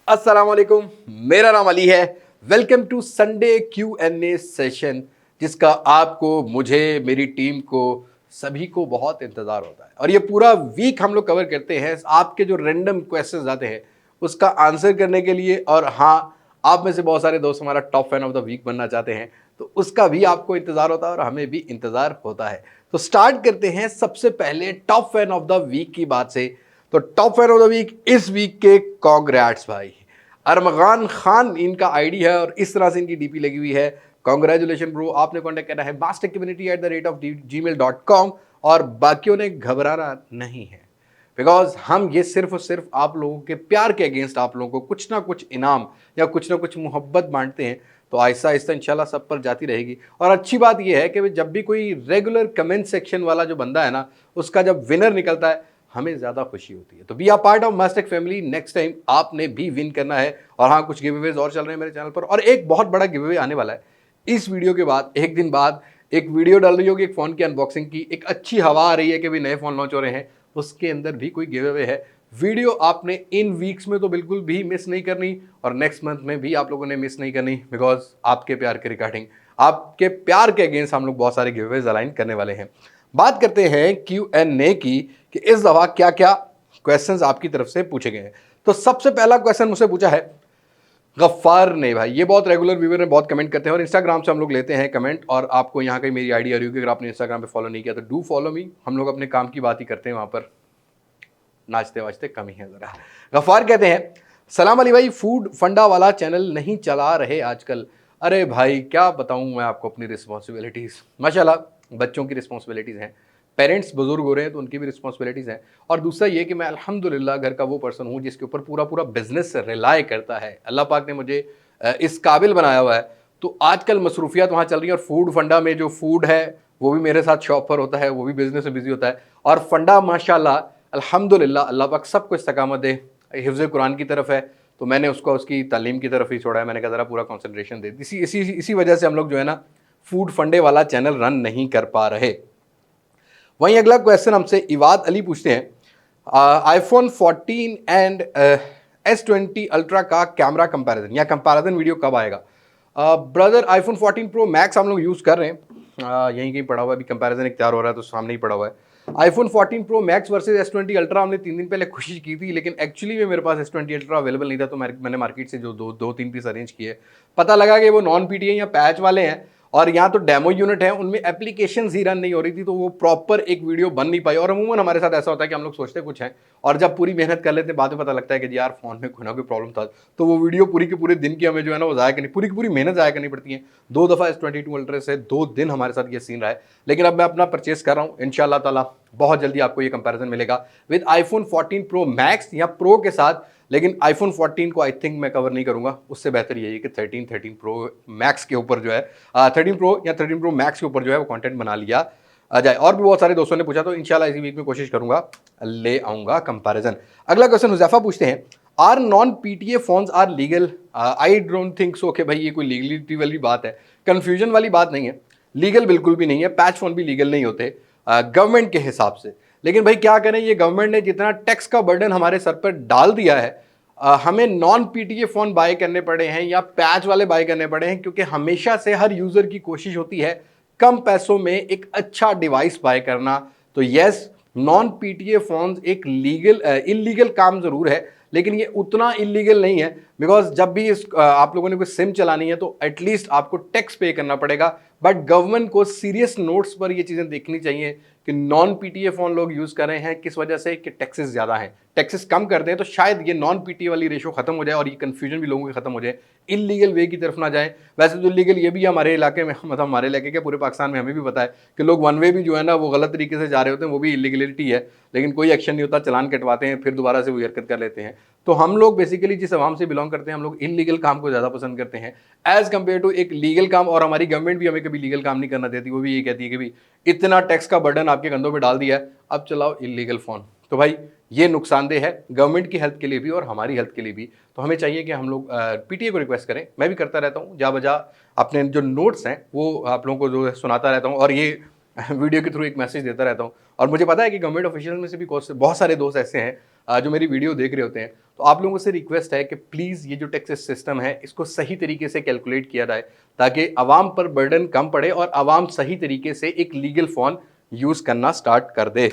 अस्सलाम वालेकुम, मेरा नाम अली है। Welcome to Sunday Q&A session, जिसका आपको, मुझे, मेरी टीम को, सभी को बहुत इंतज़ार होता है। और ये पूरा वीक हम लोग कवर करते हैं आपके जो रैंडम क्वेश्चंस आते हैं उसका आंसर करने के लिए। और हाँ, आप में से बहुत सारे दोस्त हमारा top fan of the week बनना चाहते हैं, तो उसका भी आपको इंतज़ार होता है और हमें भी इंतज़ार होता है। तो स्टार्ट करते हैं सबसे पहले top fan of the week की बात से। तो top fan of the week इस वीक के कॉन्ग्रेट्स भाई, अरमगान खान इनका आईडी है और इस तरह से इनकी डीपी लगी हुई है। कॉन्ग्रेचुलेशन ब्रो, आपने कॉन्टैक्ट करना है mastercommunity@gmail.com और बाकियों ने घबराना नहीं है, बिकॉज हम ये सिर्फ और सिर्फ आप लोगों के प्यार के अगेंस्ट आप लोगों को कुछ ना कुछ इनाम या कुछ ना कुछ मोहब्बत बांटते हैं। तो आहिस्ता आहिस्ता इंशाल्लाह सब पर जाती रहेगी। और अच्छी बात यह है कि जब भी कोई रेगुलर कमेंट सेक्शन वाला जो बंदा है ना, उसका जब विनर निकलता है हमें ज़्यादा खुशी होती है। तो be are part of Mastek family. Next time आपने भी विन करना है। और हाँ, कुछ गिव अवेज और चल रहे हैं मेरे चैनल पर, और एक बहुत बड़ा गिव अवे आने वाला है इस वीडियो के बाद। एक दिन बाद एक वीडियो डाल रही होगी एक फ़ोन की अनबॉक्सिंग की, एक अच्छी हवा आ रही है कि भी नए फ़ोन लॉन्च हो रहे हैं, उसके अंदर भी कोई गिव अवे है। वीडियो आपने इन वीक्स में तो बिल्कुल भी मिस नहीं करनी, और नेक्स्ट मंथ में भी आप लोगों ने मिस नहीं करनी, बिकॉज आपके प्यार के रिगार्डिंग, आपके प्यार के अगेंस्ट हम लोग बहुत सारे गिव अवेज अलाइन करने वाले हैं। बात करते हैं Q&A की कि इस दफ़ा क्या क्या क्वेश्चंस आपकी तरफ से पूछे गए हैं। तो सबसे पहला क्वेश्चन मुझसे पूछा है गफ्फार ने। भाई ये बहुत रेगुलर व्यूअर हैं, बहुत कमेंट करते हैं और इंस्टाग्राम से हम लोग लेते हैं कमेंट। और आपको यहाँ कहीं मेरी आईडी आ रही होगी, अगर आपने इंस्टाग्राम पे फॉलो नहीं किया तो डू फॉलो मी। हम लोग अपने काम की बात ही करते हैं, वहाँ पर नाचते वाचते कम ही है ज़रा। गफ्फार कहते हैं, सलाम अली भाई, फूड फंडा वाला चैनल नहीं चला रहे आजकल। अरे भाई क्या बताऊँ मैं आपको अपनी रिस्पॉन्सिबिलिटीज़, माशाल्लाह बच्चों की रिस्पॉन्सिबिलिटीज़ हैं, पेरेंट्स बुजुर्ग हो रहे हैं तो उनकी भी रिस्पॉन्सिबिलिटीज़ हैं। और दूसरा ये कि मैं अल्हम्दुलिल्लाह घर का वो पर्सन हूँ जिसके ऊपर पूरा पूरा बिजनेस रिलाय करता है। अल्लाह पाक ने मुझे इस काबिल बनाया हुआ है। तो आजकल मसरूफियात वहाँ चल रही हैं, और फूड फंडा में जो फूड है वो भी मेरे साथ शॉप पर होता है, वो भी बिजनेस में बिजी होता है। और फंडा माशाल्लाह अल्हम्दुलिल्लाह अल्लाह पाक सबको इस्तकामत दे, हिफ्ज़ कुरान की तरफ है, तो मैंने उसको उसकी तालीम की तरफ ही छोड़ा है। मैंने कहा ज़रा पूरा कॉन्सेंट्रेशन दे। इसी वजह से हम लोग जो है ना फूड फंडे वाला चैनल रन नहीं कर पा रहे। वहीं अगला क्वेश्चन हमसे इवाद अली पूछते हैं, आईफोन 14 एंड S20 अल्ट्रा का कैमरा कंपैरिजन या कंपैरिजन वीडियो कब आएगा? ब्रदर आईफोन 14 प्रो मैक्स हम लोग यूज़ कर रहे हैं, यहीं कहीं पड़ा हुआ है, अभी कंपैरिजन एक तैयार हो रहा है तो सामने ही पड़ा हुआ है। IPhone 14 pro max versus S20 ultra हमने 3 दिन पहले कोशिश की थी, लेकिन एक्चुअली में मेरे पास S20 अल्ट्रा अवेलेबल नहीं था, तो मैंने मार्केट से जो दो तीन पीस अरेंज किए। पता लगा कि वो नॉन PTA या पैच वाले हैं, और यहाँ तो डेमो यूनिट है, उनमें एप्लीकेशन ही रन नहीं हो रही थी, तो वो प्रॉपर एक वीडियो बन नहीं पाई। और अमूमन हमारे साथ ऐसा होता है कि हम लोग सोचते कुछ हैं और जब पूरी मेहनत कर लेते हैं बाद में पता लगता है कि यार फोन में कोई ना कोई प्रॉब्लम था, तो वो वीडियो पूरी के पूरे दिन की हमें जो है ना वो ज़ाया करनी, पूरी की पूरी मेहनत ज़ाया करनी पड़ती है। 2 दफ़ा S22 अल्ट्रा से 2 दिन हमारे साथ ये सीन रहा है, लेकिन अब मैं अपना परचेस कर रहा हूँ इंशाल्लाह ताला। बहुत जल्दी आपको ये कंपैरिजन मिलेगा विद आईफोन 14 प्रो मैक्स या प्रो के साथ। लेकिन आईफोन 14 को आई थिंक मैं कवर नहीं करूंगा, उससे बेहतर यही है कि 13 प्रो मैक्स के ऊपर जो है 13 प्रो या 13 प्रो मैक्स के ऊपर जो है वो कंटेंट बना लिया जाए। और भी बहुत सारे दोस्तों ने पूछा, तो इंशाल्लाह इसी वीक में कोशिश करूंगा ले आऊंगा कंपैरिजन। अगला क्वेश्चन हुजैफा पूछते हैं, are non PTA phones are legal? I don't think so. कि भाई ये कोई लीगलिटी वाली बात है, कंफ्यूजन वाली बात नहीं है। लीगल बिल्कुल भी नहीं है, पैच फोन भी लीगल नहीं होते गवर्नमेंट के हिसाब से। लेकिन भाई क्या करें, ये गवर्नमेंट ने जितना टैक्स का बर्डन हमारे सर पर डाल दिया है, हमें नॉन PTA फ़ोन बाय करने पड़े हैं या पैच वाले बाय करने पड़े हैं, क्योंकि हमेशा से हर यूज़र की कोशिश होती है कम पैसों में एक अच्छा डिवाइस बाय करना। तो यस, नॉन PTA फ़ोन्स एक इलीगल काम ज़रूर है, लेकिन ये उतना इलीगल नहीं है, बिकॉज जब भी आप लोगों ने कोई सिम चलानी है तो एटलीस्ट आपको टैक्स पे करना पड़ेगा। बट गवर्नमेंट को सीरियस नोट्स पर ये चीज़ें देखनी चाहिए कि नॉन PTA फ़ोन लोग यूज़ कर रहे हैं किस वजह से, कि टैक्सेस ज़्यादा हैं। टैक्सेस कम कर दें तो शायद ये नॉन PTA वाली रेशो खत्म हो जाए और ये कन्फ्यूजन भी लोगों की खत्म हो जाए, इलीगल वे की तरफ ना जाए। वैसे तो इलीगल ये भी हमारे इलाके में, मतलब हमारे इलाके के पूरे पाकिस्तान में हमें भी पता है कि लोग वन वे भी जो है ना वो गलत तरीके से जा रहे होते हैं, वो भी इलीगलिटी है, लेकिन कोई एक्शन नहीं होता, चलान कटवाते हैं, फिर दोबारा से वो हरकत कर लेते हैं। तो हम लोग बेसिकली जिस आवाम से बिलोंग करते हैं, हम लोग इलीगल काम को ज़्यादा पसंद करते हैं एज़ कम्पेयर टू एक लीगल काम। और हमारी गवर्नमेंट भी हमें कभी लीगल काम नहीं करना देती, वो भी ये कहती है कि भाई इतना टैक्स का बर्डन आपके कंधों पे डाल दिया है, अब चलाओ इलीगल फ़ोन। तो भाई ये नुकसानदेह है गवर्नमेंट की हेल्थ के लिए भी और हमारी हेल्थ के लिए भी। तो हमें चाहिए कि हम लोग PTA को रिक्वेस्ट करें। मैं भी करता रहता हूँ, जा बजा अपने जो नोट्स हैं वो आप लोगों को जो है सुनाता रहता हूँ, और ये वीडियो के थ्रू एक मैसेज देता रहता हूँ। और मुझे पता है कि गवर्नमेंट ऑफिशियल में से भी बहुत सारे दोस्त ऐसे हैं जो मेरी वीडियो देख रहे होते हैं, तो आप लोगों से रिक्वेस्ट है कि प्लीज़ ये जो टैक्स सिस्टम है इसको सही तरीके से कैलकुलेट किया जाए, ताकि आवाम पर बर्डन कम पड़े और आवाम सही तरीके से एक लीगल फ़ोन यूज़ करना स्टार्ट कर दे।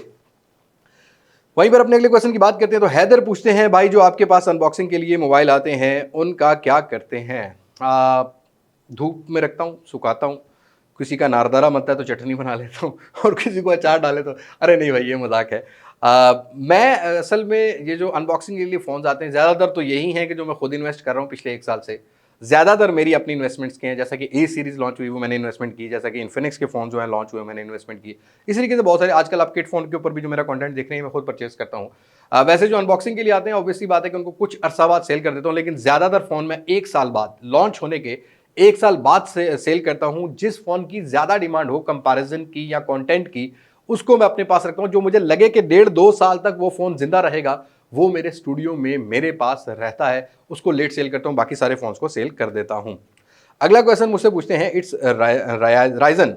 वहीं पर अपने अगले क्वेश्चन की बात करते हैं, तो हैदर पूछते हैं, भाई जो आपके पास अनबॉक्सिंग के लिए मोबाइल आते हैं उनका क्या करते हैं? धूप में रखता हूँ, सुखाता हूँ, किसी का नारदारा बनता है तो चटनी बना लेता हूँ और किसी को अचार डाले तो अरे नहीं भाई ये मजाक है। मैं असल में ये जो अनबॉक्सिंग के लिए फ़ोन्स आते हैं ज़्यादातर तो यही हैं कि जो मैं खुद इन्वेस्ट कर रहा हूँ पिछले 1 साल से। ज़्यादातर मेरी अपनी इन्वेस्टमेंट्स के हैं, जैसा कि ए सीरीज़ लॉन्च हुई वो मैंने इन्वेस्टमेंट की, जैसा कि इन्फिनिक्स के फ़ोन जो है लॉन्च हुए मैंने इन्वेस्टमेंट की। इसी तरीके से बहुत सारे आजकल आप किट फ़ोन के ऊपर भी जो मेरा कंटेंट देख रहे हैं मैं खुद परचेज़ करता हूँ। वैसे जो अनबॉक्सिंग के लिए आते हैं ऑब्वियसली बात है कि उनको कुछ अरसा बाद सेल कर देता हूँ, लेकिन ज़्यादातर फ़ोन मैं 1 साल बाद लॉन्च होने के 1 साल बाद से सेल करता हूँ। जिस फ़ोन की ज़्यादा डिमांड हो कंपैरिज़न की या कंटेंट की, उसको मैं अपने पास रखता हूँ। जो मुझे लगे कि 1.5-2 साल तक वो फ़ोन ज़िंदा रहेगा, वो मेरे स्टूडियो में मेरे पास रहता है, उसको लेट सेल करता हूँ, बाकी सारे फ़ोन्स को सेल कर देता हूँ। अगला क्वेश्चन मुझसे पूछते हैं, इट्स राइजन।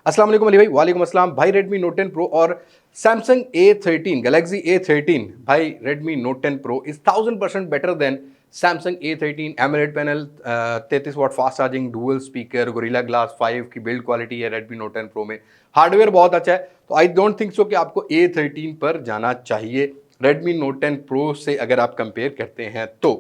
अस्सलाम वालेकुम अली भाई। वालेकुम अस्सलाम भाई। रेडमी नोट 10 प्रो और सैमसंग A13 गैलेक्सी A13 भाई, Redmi Note 10 Pro is 1000% better than Samsung A13। AMOLED panel, 33 watt fast charging, dual speaker, Gorilla Glass 5 की बिल्ड क्वालिटी है रेडमी नोट 10 प्रो में, हार्डवेयर बहुत अच्छा है, तो आई डोंट थिंक सो कि आपको A13 पर जाना चाहिए रेडमी नोट 10 प्रो से अगर आप कंपेयर करते हैं तो।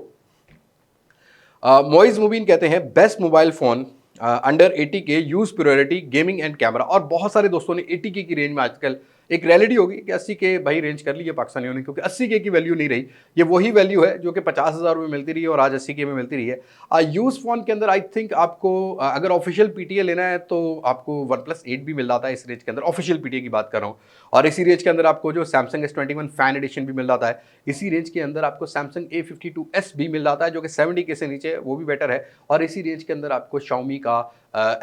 मोइज मुबीन कहते हैं, best mobile phone under 80K, use priority, gaming and camera. और बहुत सारे दोस्तों ने 80K की रेंज में आजकल एक रियलिटी होगी कि 80K भाई रेंज कर ली है पाकिस्तानियों ने, क्योंकि 80K की वैल्यू नहीं रही। ये वही वैल्यू है जो कि 50,000 में मिलती रही है और आज 80K में मिलती रही है। यूज फोन के अंदर आई थिंक आपको अगर ऑफिशियल पीटीए लेना है तो आपको OnePlus 8 भी मिल जाता है इस रेंज के अंदर, ऑफिशियल पीटीए की बात कर रहा हूँ। और इसी रेंज के अंदर आपको जो सैमसंग S21 फैन एडिशन भी मिल जाता है। इसी रेंज के अंदर आपको सैमसंग A52s भी मिल जाता है जो कि 70K से नीचे है, वो भी बेटर है। और इसी रेंज के अंदर आपको Xiaomi का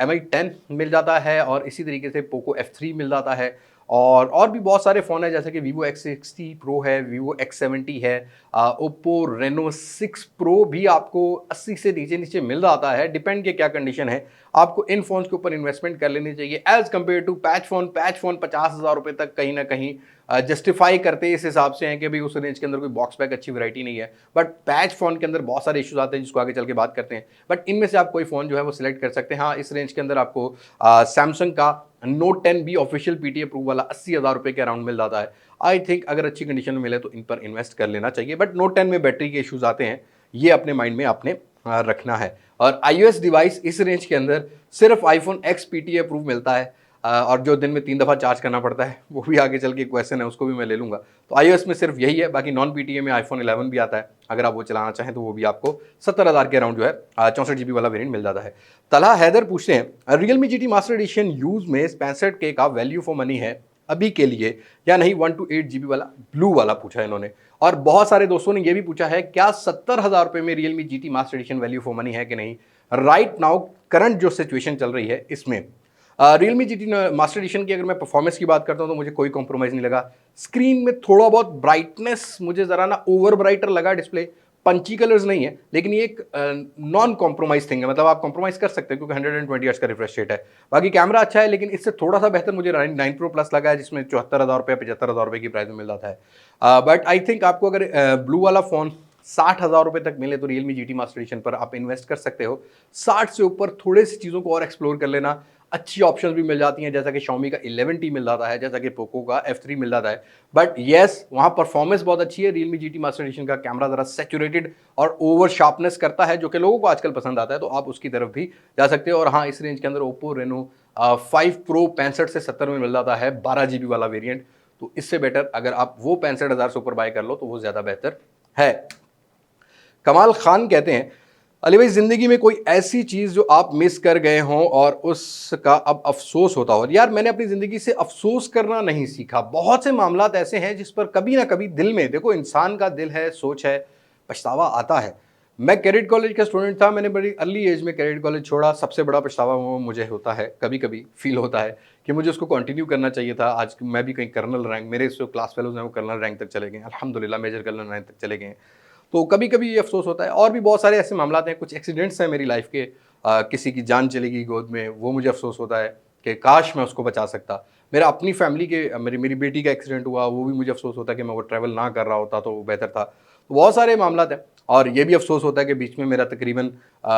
Mi 10 मिल जाता है और इसी तरीके से पोको F3 मिल जाता है। और भी बहुत सारे फ़ोन है, जैसे कि Vivo X60 Pro है, Vivo X70 है, Oppo Reno 6 Pro भी आपको 80 से नीचे नीचे मिल जाता है। डिपेंड के क्या कंडीशन है, आपको इन फ़ोन्स के ऊपर इन्वेस्टमेंट कर लेनी चाहिए as compare to patch phone 50,000 रुपये तक कहीं ना कहीं जस्टिफाई करते इस हिसाब से हैं कि भाई उस रेंज के अंदर कोई बॉक्स पैक अच्छी वैरायटी नहीं है। बट पैच फ़ोन के अंदर बहुत सारे इश्यूज आते हैं जिसको आगे चल के बात करते हैं। बट इनमें से आप कोई फ़ोन जो है वो सिलेक्ट कर सकते हैं। हाँ, इस रेंज के अंदर आपको सैमसंग का नोट 10 भी ऑफिशियल पीटीए अप्रूव वाला 80,000 रुपये के अराउंड मिल जाता है। आई थिंक अगर अच्छी कंडीशन में मिले तो इन पर इन्वेस्ट कर लेना चाहिए। बट नोट 10 में बैटरी के इश्यूज आते हैं, ये अपने माइंड में आपने रखना है। और iOS डिवाइस इस रेंज के अंदर सिर्फ iPhone X पीटीए अप्रूव मिलता है, और जो दिन में 3 दफ़ा चार्ज करना पड़ता है, वो भी आगे चल के क्वेश्चन है, उसको भी मैं ले लूँगा। तो iOS में सिर्फ यही है, बाकी नॉन पीटीए में iPhone 11 भी आता है, अगर आप वो चलाना चाहें तो वो भी आपको 70,000 के अराउंड जो है 64 GB वाला वेरिएंट मिल जाता है। तलहा हैदर पूछते हैं, Realme GT master addition use में 65K का वैल्यू फॉर मनी है अभी के लिए या नहीं? 1 to 8 GB वाला ब्लू वाला पूछा है इन्होंने। और बहुत सारे दोस्तों ने ये भी पूछा है, क्या 70,000 रुपये में Realme GT master addition value for money है कि नहीं? राइट नाउ करंट जो सिचुएशन चल रही है इसमें रियलमी GT मास्टर एडिशन की अगर मैं परफॉर्मेंस की बात करता हूं तो मुझे कोई कॉम्प्रोमाइज़ नहीं लगा। स्क्रीन में थोड़ा बहुत ब्राइटनेस मुझे ज़रा ना ओवर ब्राइटर लगा, डिस्प्ले पंची कलर्स नहीं है, लेकिन ये एक नॉन कॉम्प्रोमाइज थिंग है, मतलब आप कॉम्प्रोमाइज़ कर सकते हैं क्योंकि 120 हर्ट्ज का रिफ्रेश रेट है। बाकी कैमरा अच्छा है, लेकिन इससे थोड़ा सा बेहतर मुझे 9 Pro Plus लगा है, जिसमें 74,000 रुपये 75,000 रुपये की प्राइस में मिल जाता है। बट आई थिंक आपको अगर ब्लू वाला फ़ोन 60,000 रुपये तक मिले तो रियलमी GT मास्टर एडिशन पर आप इन्वेस्ट कर सकते हो। 60 से ऊपर थोड़ी सी चीज़ों को और एक्सप्लोर कर लेना, अच्छी ऑप्शंस भी मिल जाती हैं, जैसा कि Xiaomi का 11T मिल जाता है, जैसा कि पोको का F3 मिल जाता है। बट येस, वहाँ परफॉर्मेंस बहुत अच्छी है। रियलमी GT मास्टर एडिशन का कैमरा ज़रा सैचुरेटेड और ओवर शार्पनेस करता है, जो कि लोगों को आजकल पसंद आता है, तो आप उसकी तरफ भी जा सकते हो। और हाँ, इस रेंज के अंदर Oppo Reno 5 Pro 65 से 70 में मिल जाता है, 12 GB वाला वेरियंट। तो इससे बेटर अगर आप वो 65,000 से ऊपर बाय कर लो तो वो ज़्यादा बेहतर है। कमाल खान कहते हैं, अली भाई ज़िंदगी में कोई ऐसी चीज़ जो आप मिस कर गए हों और उसका अब अफसोस होता हो? यार मैंने अपनी ज़िंदगी से अफसोस करना नहीं सीखा। बहुत से मामलात ऐसे हैं जिस पर कभी ना कभी दिल में, देखो इंसान का दिल है, सोच है, पछतावा आता है। मैं कैडेट कॉलेज का स्टूडेंट था, मैंने बड़ी अर्ली एज में कैडेट कॉलेज छोड़ा। सबसे बड़ा पछतावा वो मुझे होता है, कभी कभी फील होता है कि मुझे उसको कंटिन्यू करना चाहिए था। आज मैं भी कहीं कर्नल रैंक, मेरे जो क्लास फेलोज हैं वो कर्नल रैंक तक चले गए, अल्हम्दुलिल्लाह मेजर कर्नल रैंक तक चले गए हैं। तो कभी कभी ये अफसोस होता है। और भी बहुत सारे ऐसे मामला हैं, कुछ एक्सीडेंट्स हैं मेरी लाइफ के, किसी की जान चली गई गोद में, वो मुझे अफसोस होता है। कि काश मैं उसको बचा सकता। मेरा अपनी फैमिली के मेरी मेरी बेटी का एक्सीडेंट हुआ, वो भी मुझे अफ़सोस होता है कि मैं वो ट्रैवल ना कर रहा होता तो वो बेहतर था। तो बहुत सारे मामलात हैं और ये भी अफ़सोस होता है कि बीच में मेरा तकरीबन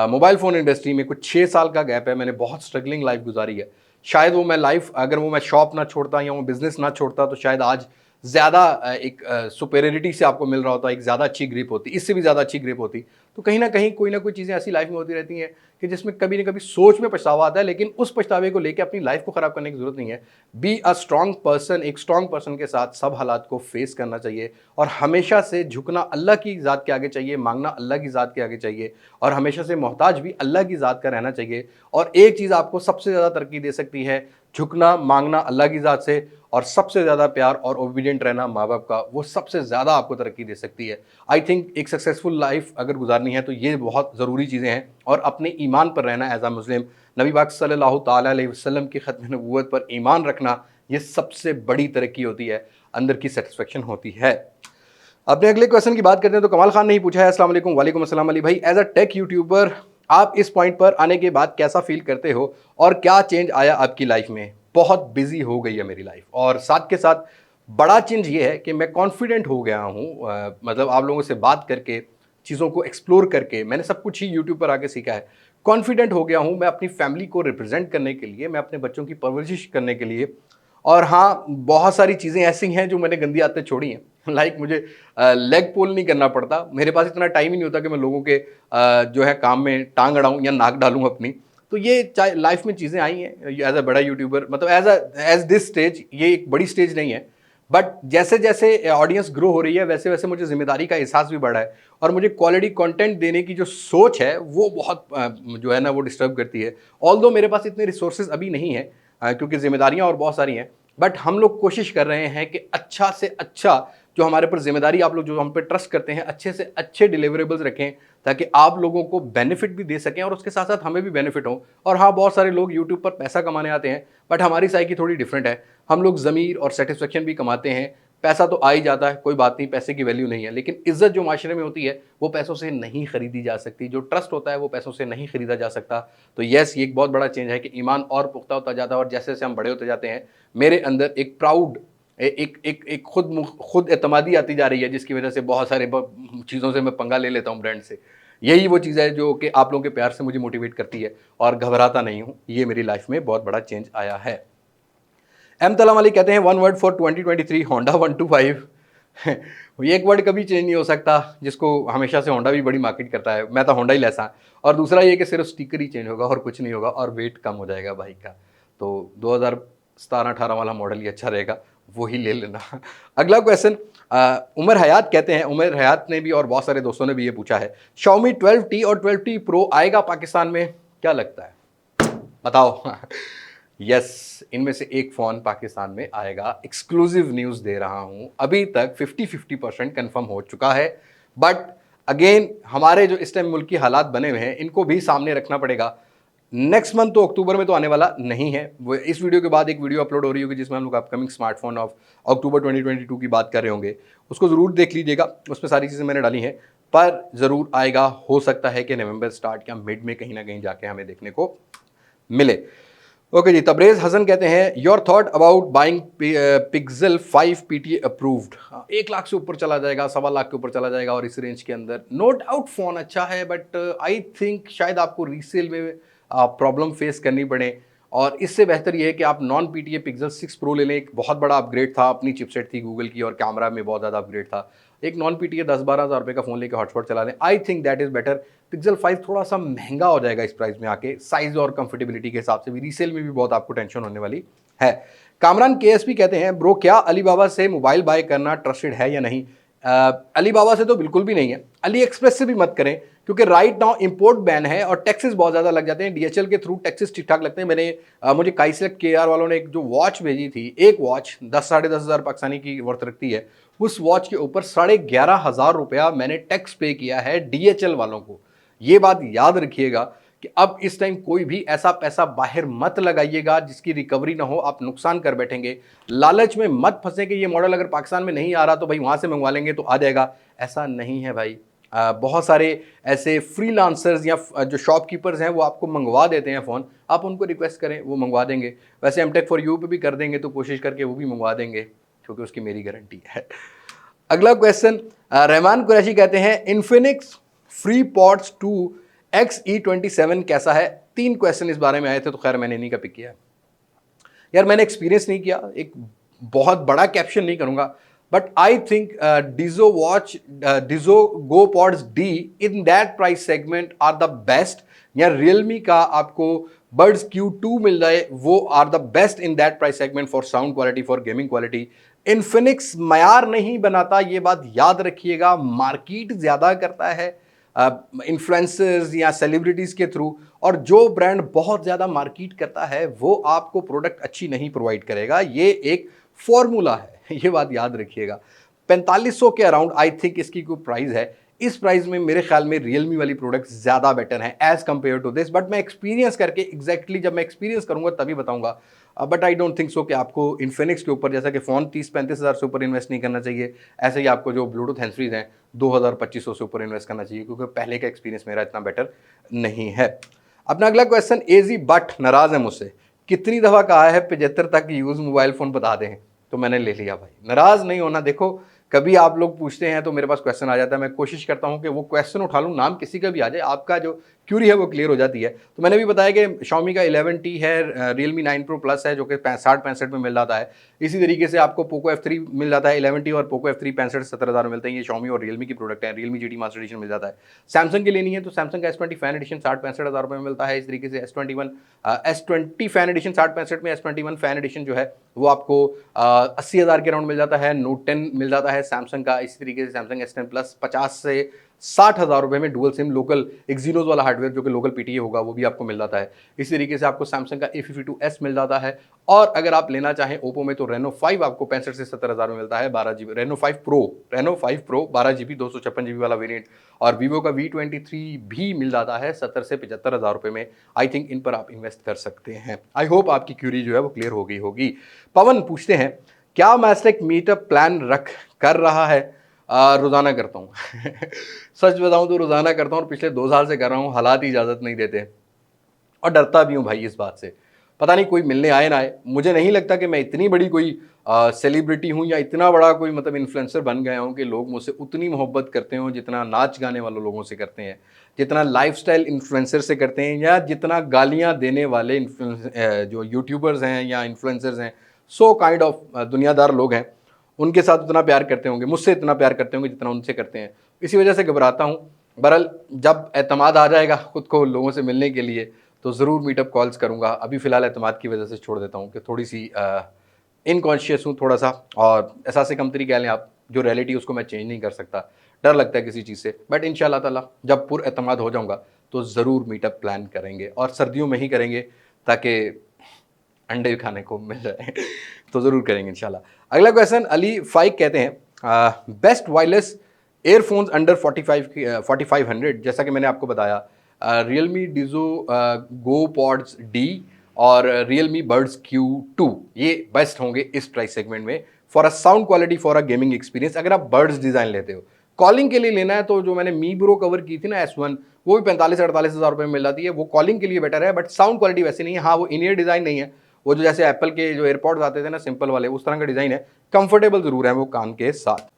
मोबाइल फ़ोन इंडस्ट्री में कुछ 6 साल का गैप है। मैंने बहुत स्ट्रगलिंग लाइफ़ गुज़ारी है। शायद वो मैं लाइफ़ अगर वो मैं शॉप ना छोड़ता या वो बिज़नेस ना छोड़ता तो शायद आज ज़्यादा एक सुपेरियरिटी से आपको मिल रहा होता, एक ज़्यादा अच्छी ग्रिप होती, इससे भी ज़्यादा अच्छी ग्रिप होती। तो कहीं न कहीं कोई ना कोई चीज़ें ऐसी लाइफ़ में होती रहती हैं कि जिसमें कभी न कभी सोच में पछतावा आता है, लेकिन उस पछतावे को लेके अपनी लाइफ़ को ख़राब करने की ज़रूरत नहीं है। बी अ स्ट्रॉन्ग पर्सन, एक स्ट्रॉन्ग पर्सन के साथ सब हालात को फ़ेस करना चाहिए और हमेशा से झुकना अल्लाह की ज़ात के आगे चाहिए, माँगना अल्लाह की ज़ात के आगे चाहिए और हमेशा से मोहताज भी अल्लाह की ज़ात का रहना चाहिए। और एक चीज़ आपको सबसे ज़्यादा तरक्की दे सकती है, झुकना, माँगना अल्लाह की ज़ात से और सबसे ज़्यादा प्यार और ओबीडिएंट रहना माँ-बाप का, वो सबसे ज़्यादा आपको तरक्की दे सकती है। आई थिंक एक सक्सेसफुल लाइफ़ अगर गुज़ारनी है तो ये बहुत ज़रूरी चीज़ें हैं और अपने ईमान पर रहना एज़ अ मुस्लिम, नबी पाक सल्लल्लाहु ताला अलैहि वसल्लम की ख़त्म नबूवत पर ईमान रखना, ये सबसे बड़ी तरक्की होती है, अंदर की सैटिस्फैक्शन होती है। अपने अगले क्वेश्चन की बात करते हैं तो कमाल खान ने ही पूछा है, अस्सलाम वालेकुम। वालेकुम अस्सलाम अली भाई, एज अ टेक यूट्यूबर आप इस पॉइंट पर आने के बाद कैसा फील करते हो और क्या चेंज आया आपकी लाइफ में? बहुत बिजी हो गई है मेरी लाइफ और साथ के साथ बड़ा चेंज ये है कि मैं कॉन्फिडेंट हो गया हूँ। मतलब आप लोगों से बात करके, चीज़ों को एक्सप्लोर करके, मैंने सब कुछ ही यूट्यूब पर आके सीखा है। कॉन्फिडेंट हो गया हूँ मैं अपनी फैमिली को रिप्रेजेंट करने के लिए, मैं अपने बच्चों की परवरिश करने के लिए। और हाँ, बहुत सारी चीज़ें ऐसी हैं जो मैंने गंदी आदतें छोड़ी हैं। लाइक मुझे लेग पुल नहीं करना पड़ता। मेरे पास इतना टाइम ही नहीं होता कि मैं लोगों के जो है काम में टाँग अड़ाऊँ या नाक डालूँ अपनी। तो ये चाहे लाइफ में चीज़ें आई हैं एज़ अ बड़ा यूट्यूबर, मतलब एज़ दिस स्टेज, ये एक बड़ी स्टेज नहीं है। बट जैसे-जैसे ऑडियंस ग्रो हो रही है, वैसे-वैसे मुझे ज़िम्मेदारी का एहसास भी बढ़ा है और मुझे क्वालिटी कंटेंट देने की जो सोच है, वो बहुत जो है ना वो डिस्टर्ब करती है। ऑल्दो मेरे पास इतने रिसोर्सेज़ अभी नहीं है क्योंकि ज़िम्मेदारियाँ और बहुत सारी हैं। बट हम लोग कोशिश कर रहे हैं कि अच्छा से अच्छा जो हमारे ऊपर जिम्मेदारी, आप लोग जो हम पे ट्रस्ट करते हैं, अच्छे से अच्छे डिलीवरेबल्स रखें ताकि आप लोगों को बेनिफिट भी दे सकें और उसके साथ साथ हमें भी बेनिफिट हो। और हाँ, बहुत सारे लोग यूट्यूब पर पैसा कमाने आते हैं, बट हमारी साइकी थोड़ी डिफरेंट है। हम लोग ज़मीर और सेटिस्फेक्शन भी कमाते हैं। पैसा तो आ ही जाता है, कोई बात नहीं, पैसे की वैल्यू नहीं है, लेकिन इज्जत जो माशरे में होती है वो पैसों से नहीं खरीदी जा सकती। जो ट्रस्ट होता है वो पैसों से नहीं खरीदा जा सकता। तो येस, ये एक बहुत बड़ा चेंज है कि ईमान और पुख्ता होता जाता है और जैसे जैसे हम बड़े होते जाते हैं, मेरे अंदर एक प्राउड, एक खुद एतमादी आती जा रही है, जिसकी वजह से बहुत सारे चीज़ों से मैं पंगा ले लेता हूँ ब्रांड से। यही वो चीज़ है जो कि आप लोगों के प्यार से मुझे मोटिवेट करती है और घबराता नहीं हूँ। ये मेरी लाइफ में बहुत बड़ा चेंज आया है। एम तलाम अली कहते हैं, वन वर्ड फॉर 2023 होंडा 125। ये एक वर्ड कभी चेंज नहीं हो सकता, जिसको हमेशा से होंडा भी बड़ी मार्केट करता है। मैं तो होंडा ही लेसा। और दूसरा ये कि सिर्फ स्टिकर ही चेंज होगा और कुछ नहीं होगा और वेट कम हो जाएगा बाइक का। तो 2017-18 वाला मॉडल ही अच्छा रहेगा, वो ही ले लेना। अगला क्वेश्चन उमर हयात कहते हैं, उमर हयात ने भी और बहुत सारे दोस्तों ने भी ये पूछा है, Xiaomi 12T और 12T Pro आएगा पाकिस्तान में, क्या लगता है? बताओ। यस, इनमें से एक फ़ोन पाकिस्तान में आएगा। एक्सक्लूसिव न्यूज़ दे रहा हूँ। अभी तक 50-50% कन्फर्म हो चुका है। बट अगेन, हमारे जो इस टाइम मुल्क की हालात बने हुए हैं, इनको भी सामने रखना पड़ेगा। नेक्स्ट मंथ तो अक्टूबर में तो आने वाला नहीं है। वो इस वीडियो के बाद एक वीडियो अपलोड हो रही होगी जिसमें हम लोग अपकमिंग स्मार्टफोन ऑफ अक्टूबर 2022 की बात कर रहे होंगे। उसको ज़रूर देख लीजिएगा, उसमें सारी चीज़ें मैंने डाली हैं। पर ज़रूर आएगा, हो सकता है कि नवंबर स्टार्ट या मिड में कहीं ना कहीं जाके हमें देखने को मिले। ओके जी, तबरेज हसन कहते हैं, your thought about buying pixel 5 PTA approved. 1 lakh से ऊपर चला जाएगा, 1.25 लाख के ऊपर चला जाएगा और इस रेंज के अंदर नो डाउट फ़ोन अच्छा है, बट आई थिंक शायद आपको रीसेल में प्रॉब्लम फेस करनी पड़े। और इससे बेहतर ये है कि आप नॉन PTA पिक्सल 6 प्रो ले लें। एक बहुत बड़ा अपग्रेड था, अपनी चिपसेट थी गूगल की और कैमरा में बहुत ज़्यादा अपग्रेड था। एक नॉन PTA 10-12 हज़ार रुपये का फ़ोन लेकर हॉटस्पॉट चला लें, I think that is better. Pixel 5 थोड़ा सा महंगा हो जाएगा इस प्राइस में आके, साइज़ और कंफर्टेबिलिटी के हिसाब से भी। रीसेल में भी बहुत आपको टेंशन होने वाली है। कामरान KSP कहते हैं, ब्रो क्या अलीबाबा से मोबाइल बाय करना ट्रस्टेड है या नहीं? अलीबाबा से तो बिल्कुल भी नहीं है। अली एक्सप्रेस से भी मत करें क्योंकि राइट नाउ इंपोर्ट बैन है और टैक्सेस बहुत ज़्यादा लग जाते हैं। DHL के थ्रू टैक्सेस ठीक ठाक लगते हैं। मुझे काइसेट KR वालों ने एक जो वॉच भेजी थी, एक वॉच 10-10.5 हज़ार पाकिस्तानी की वर्थ रखती है, उस वॉच के ऊपर 11,500 रुपया मैंने टैक्स पे किया है DHL वालों को। ये बात याद रखिएगा कि अब इस टाइम कोई भी ऐसा पैसा बाहर मत लगाइएगा जिसकी रिकवरी ना हो, आप नुकसान कर बैठेंगे। लालच में मत फंसे कि ये मॉडल अगर पाकिस्तान में नहीं आ रहा तो भाई वहाँ से मंगवा लेंगे तो आ जाएगा। ऐसा नहीं है भाई। बहुत सारे ऐसे फ्रीलांसर्स या जो शॉपकीपर्स हैं वो आपको मंगवा देते हैं फ़ोन, आप उनको रिक्वेस्ट करें, वो मंगवा देंगे। वैसे एमटेक फॉर यू पे भी कर देंगे, तो कोशिश करके वो भी मंगवा देंगे, क्योंकि उसकी मेरी गारंटी है। अगला क्वेश्चन, रहमान कुरैशी कहते हैं इन्फिनिक्स फ्री पॉड्स 2 XE27 कैसा है? 3 क्वेश्चन इस बारे में आए थे, तो खैर मैंने इन्हीं का पिक किया। यार मैंने एक्सपीरियंस नहीं किया, एक बहुत बड़ा कैप्शन नहीं करूंगा, but I think Dizo Go Pods D in that price segment are the best. या रियलमी का आपको बर्ड्स Q2 मिल जाए, वो are the best in that price segment for sound quality, for gaming quality. Infinix मयार नहीं बनाता, ये बात याद रखिएगा, मार्केट ज्यादा करता है इन्फ्लुएंसर्स या सेलिब्रिटीज के थ्रू, और जो ब्रांड बहुत ज़्यादा मार्केट करता है वो आपको प्रोडक्ट अच्छी नहीं प्रोवाइड करेगा। ये एक फॉर्मूला है, ये बात याद रखिएगा। 4500 के अराउंड आई थिंक इसकी कोई प्राइस है। इस प्राइस में मेरे ख्याल में रियलमी वाली प्रोडक्ट ज़्यादा बेटर है as compare to this, but मैं एक्सपीरियंस करके एग्जैक्टली जब मैं एक्सपीरियंस करूंगा तभी बताऊंगा। But I don't think so कि आपको इन्फिनिक्स के ऊपर, जैसा कि फ़ोन 30-35 हज़ार से ऊपर इन्वेस्ट नहीं करना चाहिए, ऐसे ही आपको जो ब्लूटूथ हैंडफ्रीज हैं 2000-2500 से ऊपर इन्वेस्ट करना चाहिए, क्योंकि पहले का एक्सपीरियंस मेरा इतना बेटर नहीं है। अपना अगला क्वेश्चन, एजी बट नाराज़ है मुझसे, कितनी दफ़ा कहा है 75 तक यूज़ मोबाइल फ़ोन बता दें, तो मैंने ले लिया भाई। नाराज़ नहीं होना, देखो कभी आप लोग पूछते हैं तो मेरे पास क्वेश्चन आ जाता है, मैं कोशिश करता हूं कि वो क्वेश्चन उठा लूं, नाम किसी का भी आ जाए, आपका जो क्यूरी है वो क्लियर हो जाती है। तो मैंने भी बताया कि Xiaomi का 11T है, Realme 9 Pro Plus है जो कि 60-65 में मिल जाता है। इसी तरीके से आपको Poco F3 मिल जाता है 11T, और Poco F3 65-70 हज़ार में मिलते हैं। ये Xiaomi और Realme की प्रोडक्ट है। Realme GT Master Edition मिल जाता है। सैमसंग की लेनी है तो सैमसंग का S20 फैन एडिशन 60-65 हज़ार रुपये में मिलता है। इस तरीके से S20 फैन एडिशन 60-65 में, S21 फैन एडिशन जो है वो आपको 80 हज़ार के राउंड मिल जाता है। Note 10 मिल जाता है सैमसंग का। इसी तरीके से सैमसंग S10 Plus 50 से 60 हज़ार रुपये में डुअल सिम लोकल एक्जीनोस वाला हार्डवेयर जो कि लोकल PTA होगा वो भी आपको मिल जाता है। इसी तरीके से आपको सैमसंग का A52s मिल जाता है। और अगर आप लेना चाहें ओप्पो में तो Reno 5 आपको 65 से 70 हज़ार में मिलता है, 12GB Reno 5 Pro 12GB 256GB वाला वेरिएंट। और वीवो का V23 भी मिल जाता है 70 से 75 हज़ार रुपये में। आई थिंक इन पर आप इन्वेस्ट कर सकते हैं। आई होप आपकी क्यूरी जो है वो क्लियर हो गई होगी। पवन पूछते हैं, क्या मैस्टेक मीटअप प्लान कर रहा है? रोज़ाना करता हूँ सच बताऊँ तो रोज़ाना करता हूँ, और पिछले 2 साल से कर रहा हूँ। हालात ही इजाज़त नहीं देते, और डरता भी हूँ भाई इस बात से, पता नहीं कोई मिलने आए ना आए। मुझे नहीं लगता कि मैं इतनी बड़ी कोई सेलिब्रिटी हूँ या इतना बड़ा कोई मतलब इन्फ्लुएंसर बन गया हूँ कि लोग मुझसे उतनी मोहब्बत करते हो जितना नाच गाने वाले लोगों से करते हैं, जितना लाइफस्टाइल इन्फ्लुएंसर से करते हैं, या जितना गालियाँ देने वाले जो यूट्यूबर्स हैं या इन्फ्लुएंसर्स हैं, सो काइंड ऑफ दुनियादार लोग हैं, उनके साथ उतना प्यार करते होंगे, मुझसे इतना प्यार करते होंगे जितना उनसे करते हैं। इसी वजह से घबराता हूँ। बहरहाल जब एतमाद आ जाएगा खुद को लोगों से मिलने के लिए तो ज़रूर मीटअप कॉल्स करूँगा। अभी फ़िलहाल एतमाद की वजह से छोड़ देता हूँ कि थोड़ी सी इनकॉन्शियस हूँ थोड़ा सा, और एहसास कमतरी कह लें आप, जो रियलिटी उसको मैं चेंज नहीं कर सकता, डर लगता है किसी चीज़ से। बट इंशाल्लाह ताला जब पुर एतमाद हो जाऊँगा तो ज़रूर मीटअप प्लान करेंगे, और सर्दियों में ही करेंगे ताकि अंडे खाने को मिल जाए तो ज़रूर करेंगे इंशाल्लाह। अगला क्वेश्चन, अली फाइक कहते हैं बेस्ट वायरलेस एयरफोन्स अंडर 4500। जैसा कि मैंने आपको बताया, रियलमी डिजो गो पॉड्स डी और रियलमी बर्ड्स Q2 ये बेस्ट होंगे इस प्राइस सेगमेंट में for a sound quality, for a gaming experience. अगर आप बर्ड्स डिज़ाइन लेते हो, कॉलिंग के लिए लेना है तो जो मैंने मी ब्रो कवर की थी ना S1, वो भी 45-48 हज़ार रुपये में मिल जाती है। वो कॉलिंग के लिए बेटर है, बट साउंड क्वालिटी वैसे नहीं है। हाँ, वो इन ईयर डिज़ाइन नहीं है, वो जो जैसे एप्पल के जो एयरपॉड्स आते थे ना सिंपल वाले, उस तरह का डिज़ाइन है। कंफर्टेबल ज़रूर है वो कान के साथ।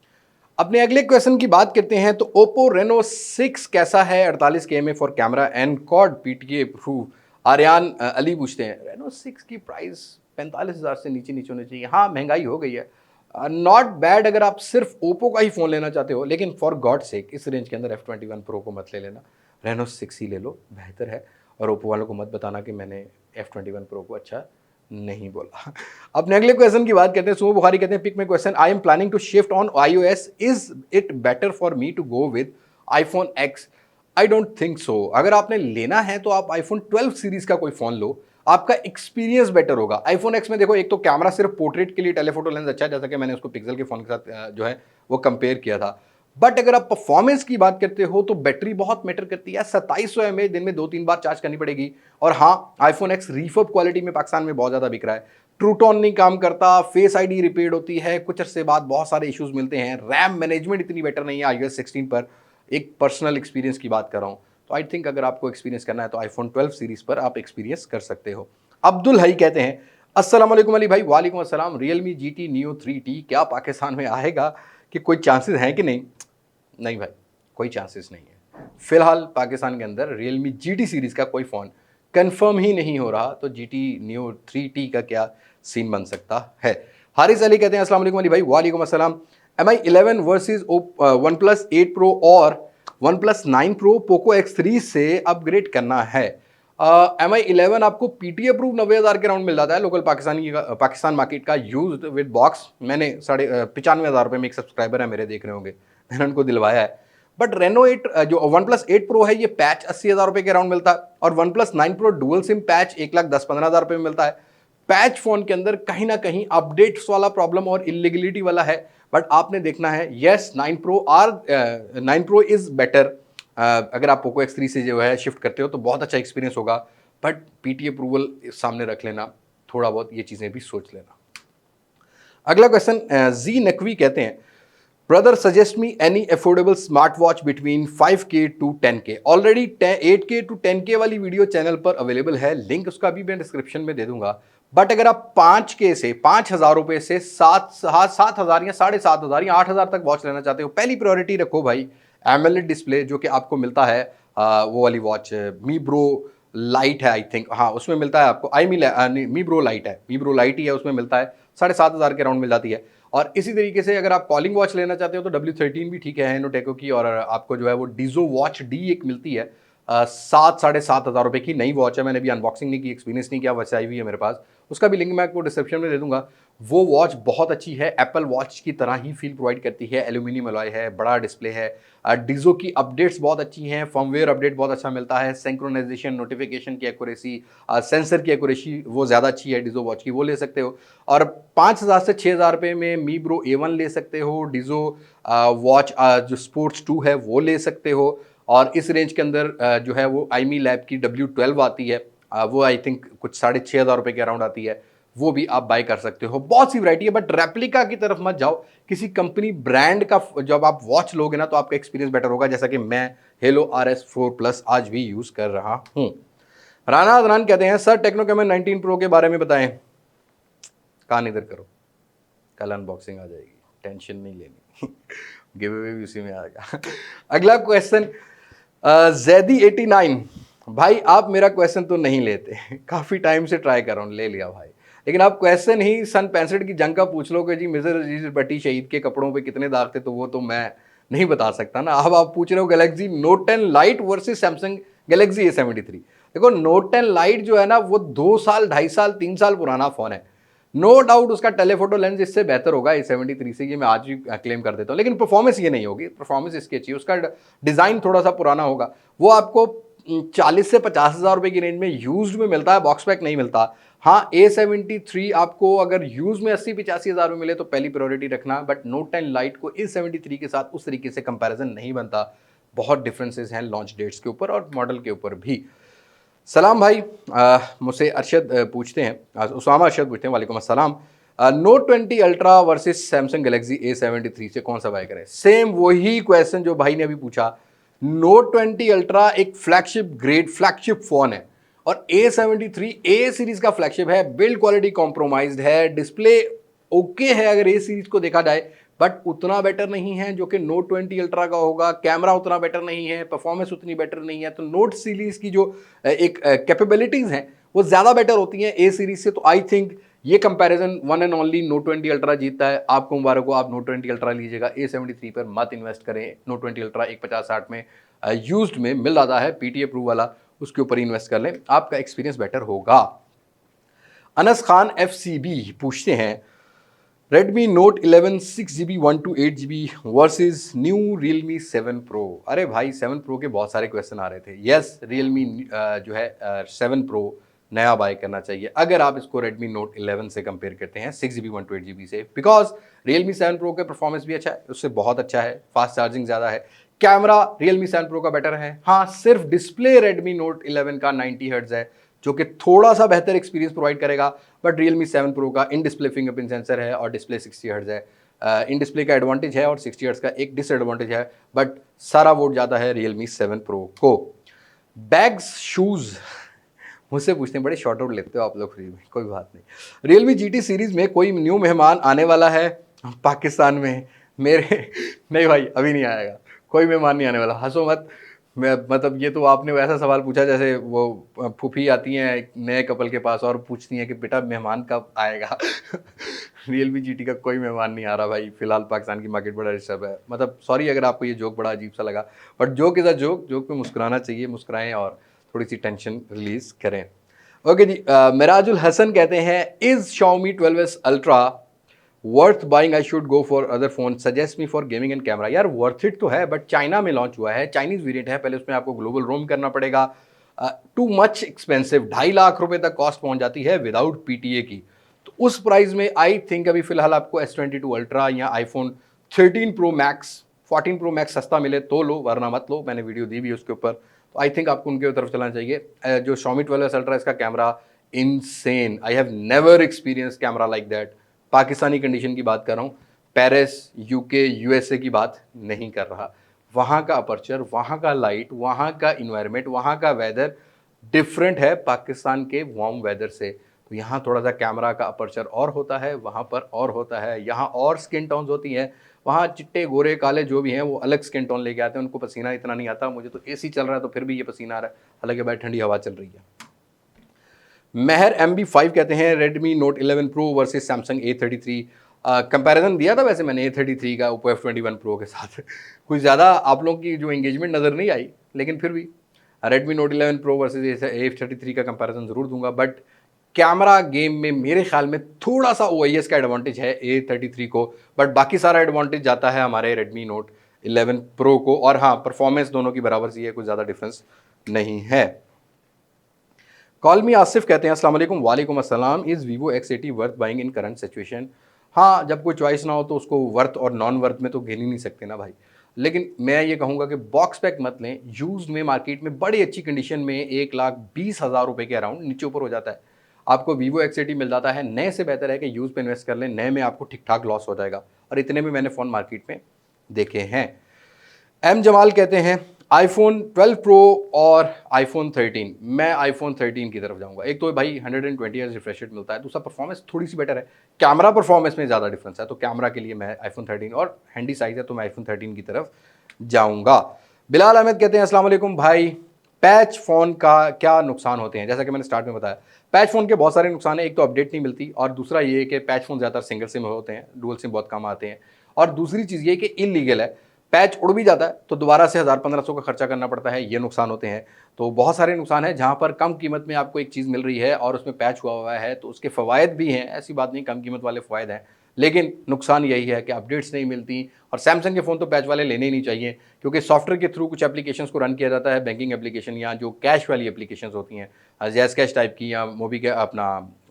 अपने अगले क्वेश्चन की बात करते हैं तो ओप्पो Reno 6 कैसा है? 48K में for camera and quad PTA proof. Aryan Ali पूछते हैं, Reno 6 की प्राइस 45 हज़ार से नीचे नीचे होनी चाहिए। हाँ, महंगाई हो गई है, नॉट बैड अगर आप सिर्फ ओप्पो का ही फ़ोन लेना चाहते हो, लेकिन फॉर गॉड सेक इस रेंज के अंदर F21 Pro को मत ले लेना, Reno 6 ही ले लो, बेहतर है। और ओप्पो वालों को मत बताना कि मैंने F21 Pro को अच्छा नहीं बोला। अपने अगले क्वेश्चन की बात करते हैं। सुमो बुखारी कहते हैं पिक में question, I am planning to shift on iOS, is it better for me to go with iPhone X? I don't think so. अगर आपने लेना है तो आप iPhone 12 सीरीज का कोई फोन लो, आपका एक्सपीरियंस बेटर होगा। iPhone X में देखो, एक तो कैमरा सिर्फ पोर्ट्रेट के लिए टेलीफोटो लेंस अच्छा है, जैसा कि मैंने उसको पिक्सल के फोन के साथ जो है वो कंपेयर किया था। बट अगर आप परफॉर्मेंस की बात करते हो तो बैटरी बहुत मैटर करती है। 2700 mAh दिन में 2-3 बार चार्ज करनी पड़ेगी। और हाँ, iPhone X रिफर्ब क्वालिटी में पाकिस्तान में बहुत ज़्यादा बिक रहा है। ट्रूटोन नहीं काम करता, फेस आईडी रिपेयर्ड होती है, कुछ अरसे बाद बहुत सारे इश्यूज मिलते हैं, रैम मैनेजमेंट इतनी बेटर नहीं है iOS 16 पर। एक पर्सनल एक्सपीरियंस की बात कर रहा हूँ, तो आई थिंक अगर आपको एक्सपीरियंस करना है तो आईफोन 12 सीरीज़ पर आप एक्सपीरियंस कर सकते हो। अब्दुल हई कहते हैं, अस्सलाम वालेकुम अली भाई। वालेकुम अस्सलाम। रियलमी GT Neo 3T क्या पाकिस्तान में आएगा, कि कोई चांसेस हैं कि नहीं? नहीं भाई, कोई चांसेस नहीं है। फिलहाल पाकिस्तान के अंदर रियलमी GT सीरीज़ का कोई फ़ोन कंफर्म ही नहीं हो रहा, तो GT Neo 3T का क्या सीन बन सकता है। हारिस अली कहते हैं, अस्सलाम वालेकुम अली भाई। वालेकुम अस्सलाम। MI 11 वर्सेस OnePlus 8 Pro और OnePlus 9 Pro Poco X3 से अपग्रेड करना है। MI 11 आपको PTA अप्रूव 90,000 के राउंड मिल जाता है, लोकल पाकिस्तान मार्केट का यूज्ड विद बॉक्स। मैंने 95,000 रुपये में, एक सब्सक्राइबर है मेरे, देख रहे होंगे, मैंने उनको दिलवाया है। बट रेनो 8 जो OnePlus 8 Pro है, ये पैच 80,000 रुपये के राउंड मिलता है, और OnePlus 9 Pro dual SIM patch 1,10,15,000 रुपये में मिलता है। पैच फोन के अंदर कहीं ना कहीं अपडेट्स वाला प्रॉब्लम और इलीगलिटी वाला है, बट आपने देखना है। Yes, 9 Pro is better. अगर आप पोको X3 से जो है शिफ्ट करते हो तो बहुत अच्छा एक्सपीरियंस होगा, बट PTA अप्रूवल सामने रख लेना, थोड़ा बहुत ये चीज़ें भी सोच लेना। अगला क्वेश्चन जी नकवी कहते हैं, brother suggest me any affordable smart watch between 5K to 10K। Already 8K to 10K वाली वीडियो चैनल पर अवेलेबल है, लिंक उसका भी मैं डिस्क्रिप्शन में दे दूंगा। बट अगर आप 5K से 5,000 रुपये से 7,000 या 7,500 या 8,000 तक वॉच लेना चाहते हो, पहली प्रायोरिटी रखो भाई एमोलेड डिस्प्ले, जो कि आपको मिलता है वो वाली वॉच मी ब्रो लाइट है, आई थिंक, हाँ उसमें मिलता है आपको। मी ब्रो लाइट है, मी ब्रो लाइट ही है, उसमें मिलता है 7,500 के राउंड मिल जाती है। और इसी तरीके से अगर आप कॉलिंग वॉच लेना चाहते हो तो W13 भी ठीक है इनोटेको की, और आपको जो है वो डीजो वॉच D एक मिलती है 7,500 रुपये की, नई वॉच है, मैंने भी अनबॉक्सिंग नहीं की, एक्सपीरियंस नहीं किया, वैसे आई हुई है मेरे पास, उसका भी लिंक मैं आपको डिस्क्रिप्शन में दे दूंगा। वो वॉच बहुत अच्छी है, एप्पल वॉच की तरह ही फील प्रोवाइड करती है, एल्यूमिनियम अलॉय है, बड़ा डिस्प्ले है, डीजो की अपडेट्स बहुत अच्छी हैं, फर्मवेयर अपडेट बहुत अच्छा मिलता है, सिंक्रोनाइजेशन, नोटिफिकेशन की एक्यूरेसी, सेंसर की एक्यूरेसी वो ज़्यादा अच्छी है डीजो वॉच की, वो ले सकते हो। और 5,000 से 6,000 रुपये में मी ब्रो A1 ले सकते हो, डीजो वॉच जो स्पोर्ट्स 2 है वो ले सकते हो। और इस रेंज के अंदर जो है वो iMe लैब की W12 आती है, वो आई थिंक कुछ 6,500 रुपये के अराउंड आती है, वो भी आप बाय कर सकते हो। बहुत सी वैरायटी है, बट रेप्लिका की तरफ मत जाओ, किसी कंपनी ब्रांड का जब आप वॉच लोगे ना तो आपका एक्सपीरियंस बेटर होगा, जैसा कि मैं हेलो RS4 प्लस आज भी यूज कर रहा हूं। राना अदनान कहते हैं, सर टेक्नो कैमन 19 प्रो के बारे में बताएं। कान इधर करो, कल अनबॉक्सिंग आ जाएगी, टेंशन नहीं लेनी, गिव अवे भी उसी में आएगा। अगला क्वेश्चन जैदी 89, भाई आप मेरा क्वेश्चन तो नहीं लेते, काफ़ी टाइम से ट्राई कर रहा हूँ, ले लिया भाई, लेकिन आप क्वेश्चन ही सन 65 की जंग का पूछ लो कि जी मिर्ज़ा अजीज भट्टी शहीद के कपड़ों पे कितने दाग थे, तो वो तो मैं नहीं बता सकता ना। अब आप पूछ रहे हो Galaxy note 10 light versus Samsung Galaxy A73। देखो नोट 10 लाइट जो है ना वो 2 साल 2.5 साल 3 साल पुराना फ़ोन है, नो डाउट उसका टेलीफोटो लेंस इससे बेहतर होगा A73 से, ये मैं आज भी क्लेम कर देता हूँ, लेकिन परफॉर्मेंस ये नहीं होगी, परफॉर्मेंस इसकी अच्छी है, उसका डिज़ाइन थोड़ा सा पुराना होगा, वो आपको 40 से 50,000 रुपये की रेंज में यूज्ड में मिलता है, बॉक्स पैक नहीं मिलता। हाँ A73 आपको अगर यूज में 80-85,000 में मिले तो पहली प्रायोरिटी रखना, बट नोट 10 लाइट को A73 के साथ उस तरीके से कंपैरिजन नहीं बनता, बहुत डिफरेंसेस हैं लॉन्च डेट्स के ऊपर और मॉडल के ऊपर भी। सलाम भाई, मुझसे अरशद पूछते हैं, उसामा अरशद पूछते हैं, वालेकुम अस्सलाम, note 20 ultra versus Samsung Galaxy A73 से कौन सा बाय करें? सेम वही क्वेश्चन जो भाई ने अभी पूछा। नोट 20 अल्ट्रा एक फ्लैगशिप ग्रेड फ्लैगशिप फोन है, और A73 A सीरीज का फ्लैगशिप है, बिल्ड क्वालिटी कॉम्प्रोमाइज्ड है, डिस्प्ले ओके है अगर A सीरीज को देखा जाए, बट उतना बेटर नहीं है जो कि नोट 20 अल्ट्रा का होगा, कैमरा उतना बेटर नहीं है, परफॉर्मेंस उतनी बेटर नहीं है, तो नोट सीरीज की जो एक कैपेबिलिटीज हैं वो ज़्यादा बेटर होती हैं ए सीरीज से। तो आई थिंक ये comparison one and only note 20 ultra जीतता है। आपको मुबारक हो, आप नोट 20 अल्ट्रा लीजिएगा, A73 पर मत इन्वेस्ट करें। नोट 20 अल्ट्रा 150-60 में यूज्ड में मिल रहा है, PTA अप्रूव वाला, उसके ऊपर इन्वेस्ट कर लें, आपका एक्सपीरियंस बेटर होगा। अनस खान FCB पूछते हैं, Redmi Note 11 6GB 128GB versus new Realme 7 Pro। अरे भाई 7 Pro के बहुत सारे क्वेश्चन आ रहे थे। यस, Realme जो है 7 Pro नया बाय करना चाहिए अगर आप इसको Redmi Note 11 से कंपेयर करते हैं 6GB 128GB से, बिकॉज Realme 7 Pro का परफॉर्मेंस भी अच्छा है, उससे बहुत अच्छा है, फास्ट चार्जिंग ज़्यादा है, कैमरा Realme 7 Pro का बेटर है। हाँ, सिर्फ डिस्प्ले Redmi Note 11 का 90 हर्ट्ज है, जो कि थोड़ा सा बेहतर एक्सपीरियंस प्रोवाइड करेगा, बट Realme 7 Pro का इन डिस्प्ले फिंगरप्रिंट सेंसर है और डिस्प्ले 60 हर्ट्ज है, इन डिस्प्ले का एडवांटेज है और 60 हर्ट्ज का एक डिसएडवांटेज है, बट सारा वोट जाता है Realme 7 Pro को। बैग्स, शूज़ मुझसे पूछते हैं बड़े शॉर्ट आउट लेते हो आप लोग फ्री में, कोई बात नहीं। Realme GT सीरीज़ में कोई न्यू मेहमान आने वाला है पाकिस्तान में? मेरे नहीं भाई, अभी नहीं आएगा, कोई मेहमान नहीं आने वाला, हंसो मत। मैं मतलब ये तो आपने वैसा सवाल पूछा जैसे वो फूफी आती हैं एक नए कपल के पास और पूछती हैं कि बेटा मेहमान कब आएगा। Realme GT का कोई मेहमान नहीं आ रहा भाई, फिलहाल पाकिस्तान की मार्केट बड़ा डिस्टर्ब है। मतलब सॉरी अगर आपको ये जोक बड़ा अजीब सा लगा, but joke is a joke, joke पे मुस्कुराना चाहिए, मुस्कुराएं और थोड़ी सी टेंशन रिलीज करें। ओके जी, मिराजुल हसन कहते हैं is Xiaomi 12s Ultra worth buying, I should go for other phone, suggest me for gaming and camera. यार वर्थ इट तो है, बट चाइना में लॉन्च हुआ है, चाइनीज वेरिएंट है, पहले उसमें आपको ग्लोबल रोम करना पड़ेगा, टू मच एक्सपेंसिव, 2.5 लाख रुपए तक कॉस्ट पहुंच जाती है विदाउट पीटीए की। तो उस प्राइस में आई थिंक अभी फिलहाल आपको S22 अल्ट्रा या iPhone 13 Pro Max, 14 Pro Max सस्ता मिले तो लो, वरना मत लो, मैंने वीडियो दी भी उसके ऊपर। तो आई थिंक आपको उनके तरफ चलना चाहिए। जो Xiaomi 12s Ultra, इसका camera insane, I have never experience camera like that. Pakistani condition की बात कर रहा हूँ, पेरिस, यूके, यूएसए की बात नहीं कर रहा। वहाँ का अपर्चर, वहाँ का लाइट, वहाँ का इन्वायरमेंट, वहाँ का वेदर डिफरेंट है पाकिस्तान के वार्म वेदर से। तो यहाँ थोड़ा सा कैमरा का अपर्चर और होता है, वहाँ पर और होता है, यहाँ और स्किन टोन्स होती हैं, वहाँ चिट्टे गोरे काले जो भी हैं वो अलग स्किन टोन लेके आते हैं, उनको पसीना इतना नहीं आता। मुझे तो एसी चल रहा है तो फिर भी ये पसीना आ रहा है, हालांकि भाई ठंडी हवा चल रही है। महर MB5 कहते हैं Redmi Note 11 Pro versus Samsung A33। Comparison दिया था वैसे मैंने A33 का Oppo F21 Pro के साथ। कुछ ज़्यादा आप लोगों की जो एंगेजमेंट नज़र नहीं आई, लेकिन फिर भी Redmi Note 11 Pro versus A33 का कंपैरिजन ज़रूर दूंगा। बट कैमरा गेम में मेरे ख्याल में थोड़ा सा OIS का एडवांटेज है A33 को, बट बाकी सारा एडवांटेज जाता है हमारे Redmi Note 11 Pro को। और हाँ, परफॉर्मेंस दोनों की बराबर सी है, कुछ ज़्यादा डिफरेंस नहीं है। कॉल मी आसिफ कहते हैं अस्सलाम वालेकुम। वालेकुम अस्सलाम। Is Vivo X80 worth buying in current situation? हाँ, जब कोई चॉइस ना हो तो उसको वर्थ और नॉन वर्थ में तो गिन ही नहीं सकते ना भाई। लेकिन मैं ये कहूँगा कि बॉक्स पैक मत लें, यूज़ में मार्केट में बड़ी अच्छी कंडीशन में 1,20,000 रुपये के अराउंड नीचे ऊपर हो जाता है, आपको Vivo X80 मिल जाता है। नए से बेहतर है कि यूज़ पे इन्वेस्ट कर लें, नए में आपको ठीक ठाक लॉस हो जाएगा, और इतने में मैंने फ़ोन मार्केट में देखे हैं। एम जमाल कहते हैं iPhone 12 Pro और iPhone 13। मैं iPhone 13 की तरफ जाऊंगा। एक तो भाई 120 हर्ट्ज रिफ्रेश रेट मिलता है, दूसरा परफॉर्मेंस थोड़ी सी बेटर है, कैमरा परफॉर्मेंस में ज़्यादा डिफरेंस है, तो कैमरा के लिए मैं iPhone 13, और हैंडी साइज है तो मैं iPhone 13 की तरफ जाऊंगा। बिलाल अहमद कहते हैं अस्सलाम वालेकुम भाई, पैच फ़ोन का क्या नुकसान होते हैं? जैसा कि मैंने स्टार्ट में बताया, पैच फ़ोन के बहुत सारे नुकसान है। एक तो अपडेट नहीं मिलती, और दूसरा ये कि पैच फ़ोन ज़्यादातर सिंगल सिम होते हैं, डुअल सिम बहुत कम आते हैं, और दूसरी चीज़ ये कि इलीगल है, पैच उड़ भी जाता है तो दोबारा से 1,000-1,500 का खर्चा करना पड़ता है, ये नुकसान होते हैं। तो बहुत सारे नुकसान हैं। जहाँ पर कम कीमत में आपको एक चीज़ मिल रही है और उसमें पैच हुआ है तो उसके फ़वायद भी हैं, ऐसी बात नहीं, कम कीमत वाले फ़वायद हैं, लेकिन नुकसान यही है कि अपडेट्स नहीं मिलती। और सैमसंग के फ़ोन तो पैच वाले लेने ही नहीं चाहिए, क्योंकि सॉफ्टवेयर के थ्रू कुछ एप्लीकेशंस को रन किया जाता है, बैंकिंग एप्लीकेशन या जो कैश वाली एप्लीकेशंस होती हैं, जैज़ कैश टाइप की या मोबी के अपना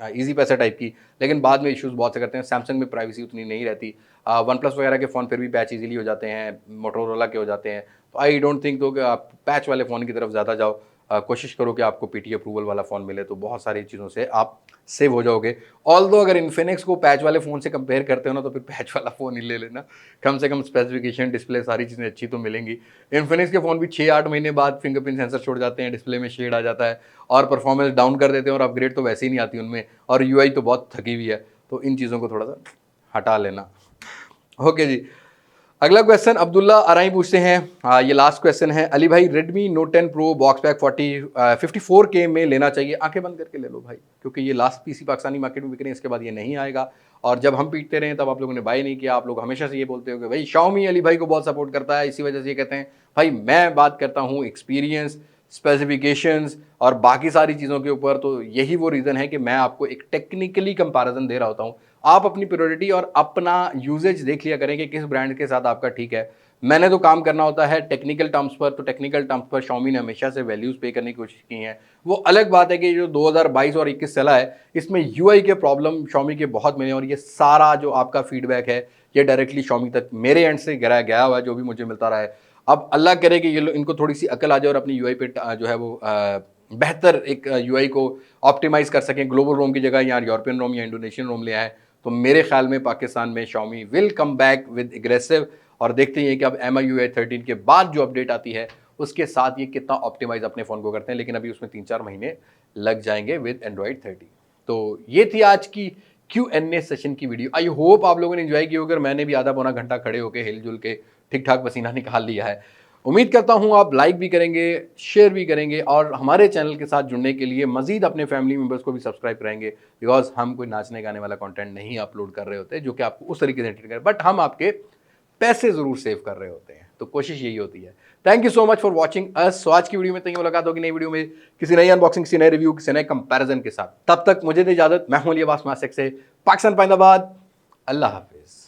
ईजी पैसा टाइप की, लेकिन बाद में इश्यूज़ बहुत से करते हैं। सैमसंग में प्राइवेसी उतनी नहीं रहती। वन प्लस वगैरह के फ़ोन फिर भी पैच इजीली हो जाते हैं, मोटोरोला के हो जाते हैं। तो आई डोंट थिंक तो कि आप पैच वाले फ़ोन की तरफ ज़्यादा जाओ। कोशिश करो कि आपको पीटी अप्रूवल वाला फ़ोन मिले, तो बहुत सारी चीज़ों से आप सेव हो जाओगे। ऑल्दो अगर इन्फिनिक्स को पैच वाले फ़ोन से कंपेयर करते हो ना, तो फिर पैच वाला फ़ोन ही ले लेना, कम से कम स्पेसिफिकेशन, डिस्प्ले, सारी चीज़ें अच्छी तो मिलेंगी। इन्फिनिक्स के फ़ोन भी 6-8 महीने बाद फिंगरप्रिंट सेंसर छोड़ जाते हैं, डिस्प्ले में शेड आ जाता है, और परफॉर्मेंस डाउन कर देते हैं, और अपग्रेड तो वैसे ही नहीं आती उनमें, और यूआई तो बहुत थकी हुई है। तो इन चीज़ों को थोड़ा सा हटा लेना। ओके जी, अगला क्वेश्चन अब्दुल्ला अराई पूछते हैं, ये लास्ट क्वेश्चन है। अली भाई, Redmi Note 10 Pro box pack 54K में लेना चाहिए? आंखें बंद करके ले लो भाई, क्योंकि ये लास्ट पीसी पाकिस्तानी मार्केट में बिक रहे हैं, इसके बाद ये नहीं आएगा। और जब हम पीटते रहे तब आप लोगों ने बाय नहीं किया। आप लोग हमेशा से ये बोलते हो कि भाई Xiaomi अली भाई को बहुत सपोर्ट करता है, इसी वजह से ये कहते हैं। भाई मैं बात करता हूँ एक्सपीरियंस, स्पेसिफिकेशंस और बाकी सारी चीज़ों के ऊपर, तो यही वो रीज़न है कि मैं आपको एक टेक्निकली कंपैरिजन दे रहा होता हूँ। आप अपनी प्रायोरिटी और अपना यूजेज देख लिया करें कि किस ब्रांड के साथ आपका ठीक है। मैंने तो काम करना होता है टेक्निकल टर्म्स पर, तो टेक्निकल टर्म्स पर Xiaomi ने हमेशा से वैल्यूज़ पे करने की कोशिश की हैं। वो अलग बात है कि जो 2022 और 21 चला है, इसमें यूआई के प्रॉब्लम Xiaomi के बहुत मिले, और ये सारा जो आपका फीडबैक है ये डायरेक्टली Xiaomi तक मेरे एंड से गया हुआ है, जो भी मुझे मिलता रहा है। अब अल्लाह करे कि ये इनको थोड़ी सी अकल आ जाए और अपनी यूआई पे जो है वो बेहतर एक यूआई को ऑप्टिमाइज़ कर सकें, ग्लोबल रोम की जगह या यूरोपियन रोम या इंडोनेशियन रोम ले आए, तो मेरे ख्याल में पाकिस्तान में Xiaomi will come back with aggressive, और देखते ही हैं कि अब MIUI 13 के बाद जो अपडेट आती है उसके साथ ये कितना ऑप्टिमाइज अपने फ़ोन को करते हैं, लेकिन अभी उसमें 3-4 महीने लग जाएंगे विद एंड्रॉइड 13। तो ये थी आज की Q&A सेशन की वीडियो। आई होप आप लोगों ने एंजॉय की होगी, मैंने भी आधा पौना घंटा खड़े होकर हिलजुल के ठीक ठाक पसीना निकाल लिया है। उम्मीद करता हूँ आप लाइक भी करेंगे, शेयर भी करेंगे, और हमारे चैनल के साथ जुड़ने के लिए मजीद अपने फैमिली मेम्बर्स को भी सब्सक्राइब कराएंगे, बिकॉज हम कोई नाचने गाने वाला कंटेंट नहीं अपलोड कर रहे होते जो कि आपको उस तरीके से एंटरटेन करें, बट हम आपके पैसे ज़रूर सेव कर रहे होते हैं, तो कोशिश यही होती है। Thank you so much for watching us. So आज की वीडियो में तो मुलाकात होगी नई वीडियो में, किसी नई अनबॉक्सिंग, किसी नए रिव्यू, किसी नए कंपैरिजन के साथ। तब तक मुझे दे इजाजत। मैं हूं अली अब्बास मासिक से, पाकिस्तान पाइंदाबाद। अल्लाह हाफिज।